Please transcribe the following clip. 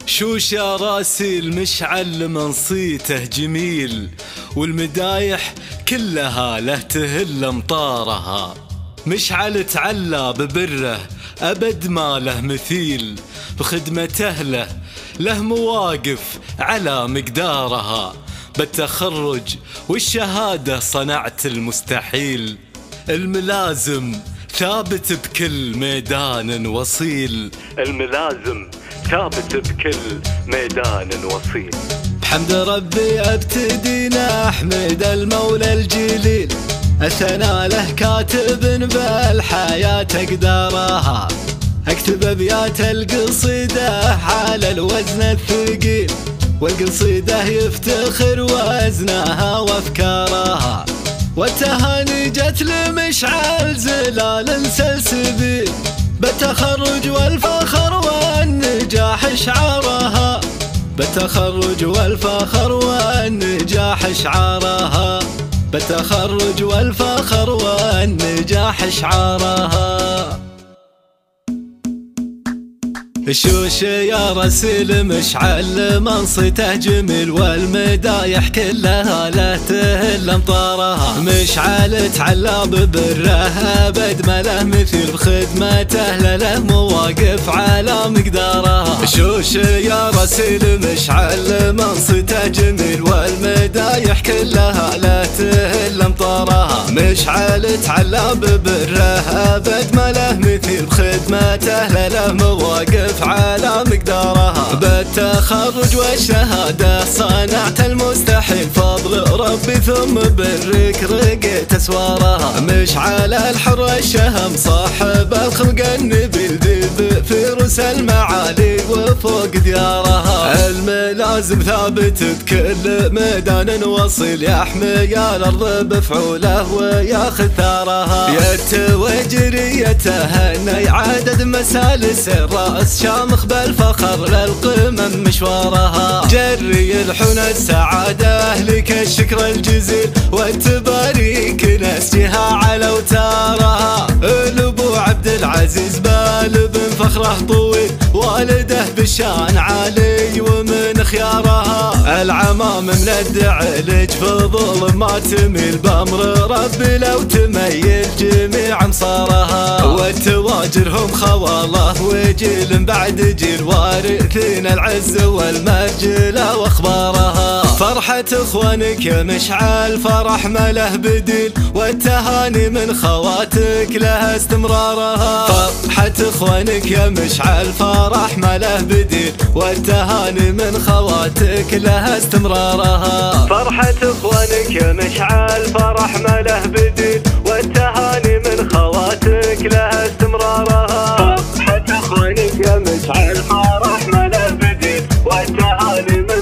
شوش يا راسي المشعل من صيته جميل، والمدايح كلها له تهل امطارها. مشعل تعلى ببره أبد ما له مثيل، بخدمته له مواقف على مقدارها. بالتخرج والشهادة صنعت المستحيل، الملازم ثابت بكل ميدان وصيل. الملازم ثابت بكل ميدان وصيل. بحمد ربي ابتدينا احمد المولى الجليل، الثناء له كاتب بالحياة اقدارها. اكتب ابيات القصيدة على الوزن الثقيل، والقصيدة يفتخر وزنها وافكارها. والتهاني جت لمشعل زلال سلسبيل، بالتخرج والفخر والنجاح شعارها. بالتخرج والفخر والنجاح شعارها. بالتخرج والفخر والنجاح شعارها. الشوش يا رسيل مشعل منصته جميل، والمدايح كلها له تهل امطارها. مشعل تعلى ببره ابد ما له مثيل، بخدمته له مواقف على مقدارها. الشوش يا رسيل مشعل منصته جميل، والمدايح كلها له تهل امطارها. مشعل تعلى ببره ابد ما له مثيل، بخدمته له مواقف على مقدارها. بالتخرج والشهادة صنعت المستحيل، فضل ربي ثم برك رقيت اسوارها. مشعل الحر الشهم صاحب الخلق النبيل، ذي بفرس المعالي وفوق ديارها. الملازم ثابت بكل ميدان وصيل، يحمي الارض بفعوله وياخذ ثارها. يتوجري يتهنى عدد مسالس الراس، شامخ بالفخر للقمم مشوارها. جري الحنى السعادة لك الشكر الجزيل، والتباريك نسجها على اوتارها. الابو عبد العزيز بال بن فخره طويل، والده بالشان عالي ومن خيارها. العمام من الدعلج في ظلم ما تميل، بامر ربي لو تميل جميع امصارها. والتواجرهم خوالله وجيل بعد جيل، وارثين العز والمجلة واخبارها. فرحة اخوانك يا مشعل فرح ما له بديل، والتهاني من خواتك لها استمرارها. فرحة اخوانك يا مشعل فرح ما له بديل، والتهاني من خواتك لها استمرارها. فرحة اخوانك يا مشعل فرح ما له بديل، والتهاني من خواتك لها استمرارها. فرحة اخوانك يا مشعل فرح ما له بديل، والتهاني من